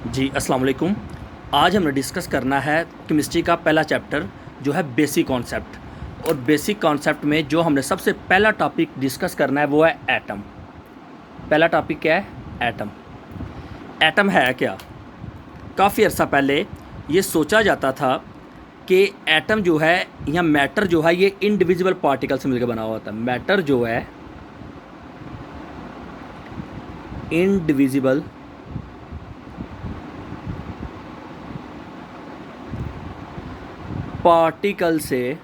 जी अस्सलाम वालेकुम। आज हमने डिस्कस करना है केमिस्ट्री का पहला चैप्टर जो है बेसिक कॉन्सेप्ट। और बेसिक कॉन्सेप्ट में जो हमने सबसे पहला टॉपिक डिस्कस करना है वो है एटम। पहला टॉपिक क्या है? एटम। एटम है क्या? काफ़ी अर्सा पहले ये सोचा जाता था कि एटम जो है या मैटर जो है ये इनडिविजिबल पार्टिकल से मिलकर बना हुआ होता है। मैटर जो है इनडिविजिबल पार्टिकल से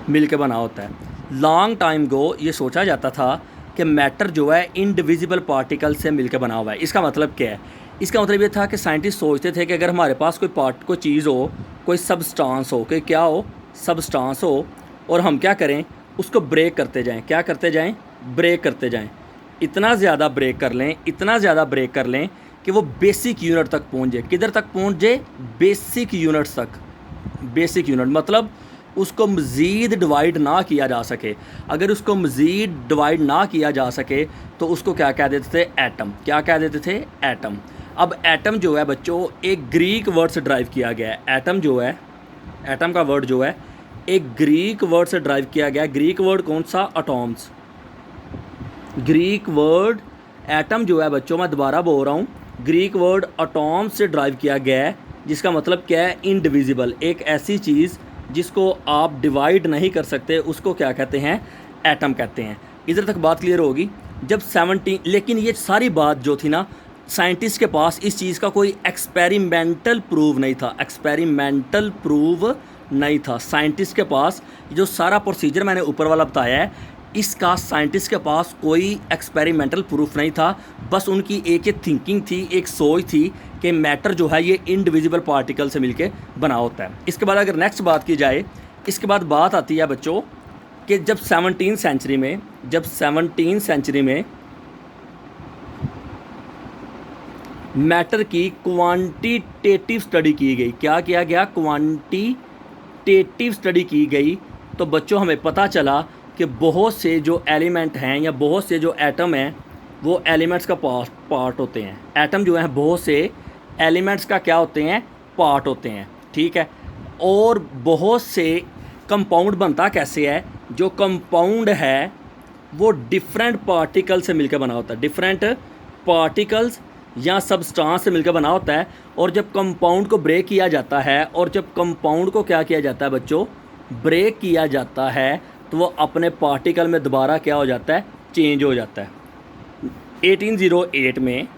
मिलके बना होता है। लॉन्ग टाइम गो ये सोचा जाता था कि मैटर जो है इनडिविजिबल पार्टिकल से मिलके बना हुआ है। इसका मतलब क्या है? इसका मतलब ये था कि साइंटिस्ट सोचते थे कि अगर हमारे पास कोई चीज़ हो, कोई सबस्टांस हो, कोई क्या हो, सबस्टांस हो, और हम क्या करें, उसको ब्रेक करते जाएं। क्या करते जाएं? ब्रेक करते जाएं। इतना ज़्यादा ब्रेक कर लें, इतना ज़्यादा ब्रेक कर लें कि वो बेसिक यूनिट तक पहुँच जाए। किधर तक पहुँच जाए? बेसिक यूनिट्स तक। बेसिक यूनिट मतलब उसको मज़ीद डिवाइड ना किया जा सके। अगर उसको मज़ीद डिवाइड ना किया जा सके तो उसको क्या कह देते थे? एटम। क्या कह देते थे? एटम। अब एटम जो है बच्चों एक ग्रीक वर्ड से ड्राइव किया गया है। एटम जो है, एटम का वर्ड जो है एक ग्रीक वर्ड से ड्राइव किया गया है। ग्रीक वर्ड कौन सा? अटॉम्स। ग्रीक वर्ड एटम जो है बच्चों, मैं दोबारा बोल रहा हूँ, ग्रीक वर्ड अटॉम से ड्राइव किया गया है, जिसका मतलब क्या है? इनडिविजिबल। एक ऐसी चीज़ जिसको आप डिवाइड नहीं कर सकते उसको क्या कहते हैं? एटम कहते हैं। इधर तक बात क्लियर होगी। जब 17 लेकिन ये सारी बात जो थी ना, साइंटिस्ट के पास इस चीज़ का कोई एक्सपेरिमेंटल प्रूव नहीं था। एक्सपेरिमेंटल प्रूव नहीं था साइंटिस्ट के पास। जो सारा प्रोसीजर मैंने ऊपर वाला बताया है, इसका साइंटिस्ट के पास कोई एक्सपेरिमेंटल प्रूफ नहीं था। बस उनकी एक ही थिंकिंग थी, एक सोच थी कि मैटर जो है ये इनडिविजिबल पार्टिकल से मिलके बना होता है। इसके बाद अगर नेक्स्ट बात की जाए, इसके बाद बात आती है बच्चों कि जब 17वीं सेंचुरी में मैटर की क्वांटिटेटिव स्टडी की गई। क्या किया गया? क्वांटिटेटिव स्टडी की गई। तो बच्चों हमें पता चला कि बहुत से जो एलिमेंट हैं या बहुत से जो एटम हैं वो एलिमेंट्स का पार्ट होते हैं। एटम जो है बहुत से एलिमेंट्स का क्या होते हैं? पार्ट होते हैं। ठीक है। और बहुत से कंपाउंड बनता कैसे है? जो कंपाउंड है वो डिफरेंट पार्टिकल से मिलकर बना होता है। डिफरेंट पार्टिकल्स या सबस्टांस से मिलकर बना होता है। और जब कंपाउंड को ब्रेक किया जाता है, और जब कंपाउंड को क्या किया जाता है बच्चों? ब्रेक किया जाता है, तो वो अपने पार्टिकल में दोबारा क्या हो जाता है? चेंज हो जाता है। 1808 में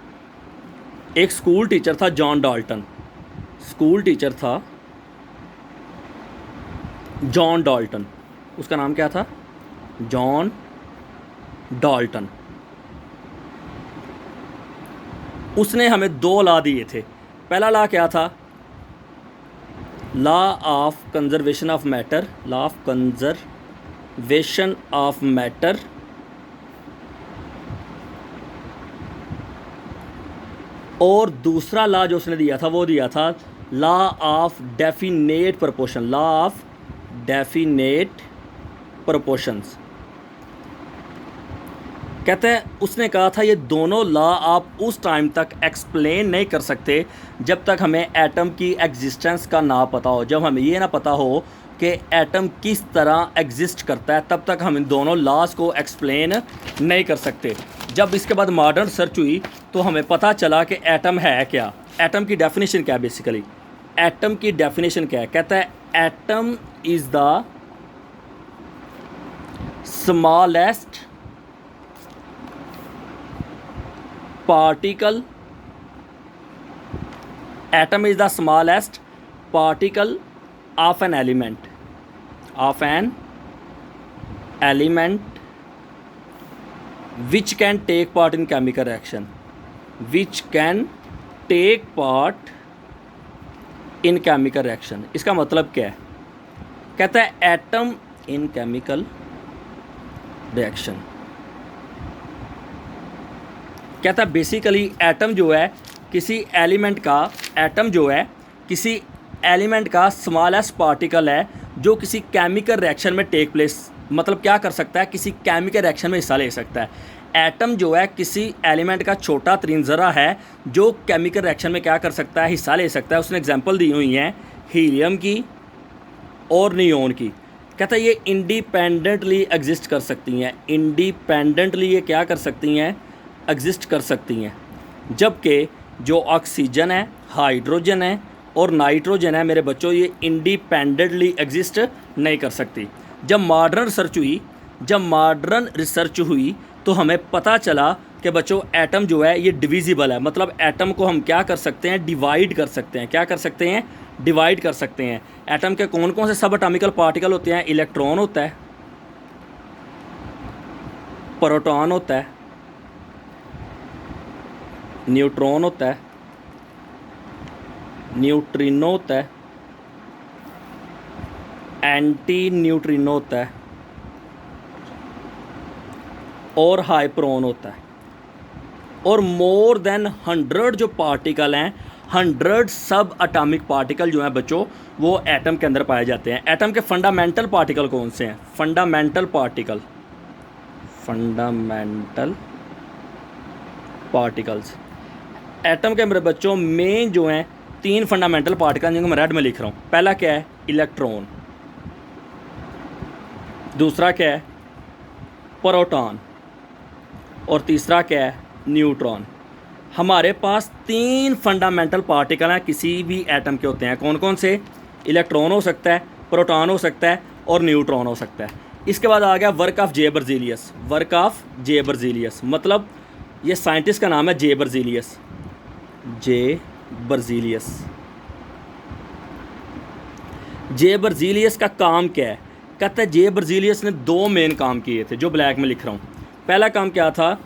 एक स्कूल टीचर था जॉन डाल्टन। स्कूल टीचर था जॉन डाल्टन। उसका नाम क्या था? John Dalton. उसने हमें 2 लॉ दिए थे। पहला लॉ क्या था? Law of conservation of matter. Law of conservation of matter. और दूसरा लॉ जो उसने दिया था वो दिया था law of definite proportion. Law of definite proportions. कहते हैं उसने कहा था ये दोनों लॉ आप उस टाइम तक एक्सप्लेन नहीं कर सकते जब तक हमें एटम की एग्जिस्टेंस का ना पता हो। जब हमें ये ना पता हो कि एटम किस तरह एग्जिस्ट करता है, तब तक हम इन दोनों लॉज को एक्सप्लेन नहीं कर सकते। जब इसके बाद मॉडर्न सर्च हुई तो हमें पता चला कि एटम है क्या। एटम की डेफिनेशन क्या है? बेसिकली एटम की डेफिनेशन क्या है? कहता है atom is the smallest particle. Atom is the smallest particle of an element. Which can take part in chemical reaction. Which can take part in chemical reaction. इसका मतलब क्या है? कहता है एटम इन केमिकल रिएक्शन। कहता है basically atom जो है किसी एलिमेंट का स्मॉलेस्ट पार्टिकल है जो किसी केमिकल रिएक्शन में टेक प्लेस, मतलब क्या कर सकता है? किसी केमिकल रिएक्शन में हिस्सा ले सकता है। एटम जो है किसी एलिमेंट का छोटा तरीन ज़रा है जो केमिकल रिएक्शन में क्या कर सकता है, हिस्सा ले सकता है। उसने एग्जांपल दी हुई हैं हीलियम की और नियोन की। कहता है ये इंडिपेंडेंटली एग्जिस्ट कर सकती हैं, इंडिपेंडेंटली ये क्या कर सकती हैं, एग्जिस्ट कर सकती हैं। जबकि जो ऑक्सीजन है, हाइड्रोजन है और नाइट्रोजन है मेरे बच्चों, ये इंडिपेंडेंटली एग्जिस्ट नहीं कर सकती। जब मॉडर्न रिसर्च हुई तो हमें पता चला कि बच्चों एटम जो है ये डिविजिबल है। मतलब एटम को हम क्या कर सकते हैं, डिवाइड कर सकते हैं। क्या कर सकते हैं, डिवाइड कर सकते हैं। एटम के कौन कौन से सब एटॉमिकल पार्टिकल होते हैं? इलेक्ट्रॉन होता है, प्रोटॉन होता है, न्यूट्रॉन होता है, न्यूट्रिनो होता है, एंटी न्यूट्रिनो होता है और हाइप्रोन होता है। और मोर देन 100 जो पार्टिकल हैं, 100 सब एटॉमिक पार्टिकल जो हैं बच्चों वो एटम के अंदर पाए जाते हैं। एटम के फंडामेंटल पार्टिकल कौन से हैं? फंडामेंटल पार्टिकल्स एटम के मेरे बच्चों मेन जो हैं 3 फंडामेंटल पार्टिकल जिनको मैं रेड में लिख रहा हूँ। पहला क्या है? इलेक्ट्रॉन। दूसरा क्या है? प्रोटॉन। और तीसरा क्या है? न्यूट्रॉन। हमारे पास 3 फंडामेंटल पार्टिकल हैं किसी भी एटम के होते हैं। कौन कौन से? इलेक्ट्रॉन हो सकता है, प्रोटॉन हो सकता है और न्यूट्रॉन हो सकता है। इसके बाद आ गया वर्क ऑफ जे बर्जीलियस। मतलब ये साइंटिस्ट का नाम है जे बर्जीलियस का काम क्या है? कहता है जे बर्जीलियस ने 2 मेन काम किए थे जो ब्लैक में लिख रहा हूँ। पहला काम क्या था?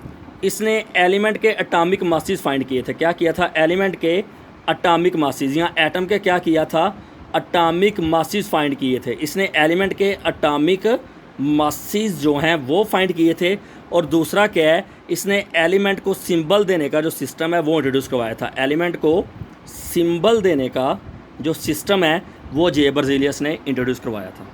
इसने एलिमेंट के एटॉमिक मासेस फाइंड किए थे। क्या किया था? एलिमेंट के एटॉमिक मासेस, यहाँ एटम के क्या किया था? एटॉमिक मासेस फाइंड किए थे। इसने एलिमेंट के एटॉमिक मासेस जो हैं वो फाइंड किए थे। और दूसरा क्या है? इसने एलिमेंट को सिंबल देने का जो सिस्टम है वो इंट्रोड्यूस करवाया था। एलिमेंट को सिंबल देने का जो सिस्टम है वो जे बर्जीलियस ने इंट्रोड्यूस करवाया था।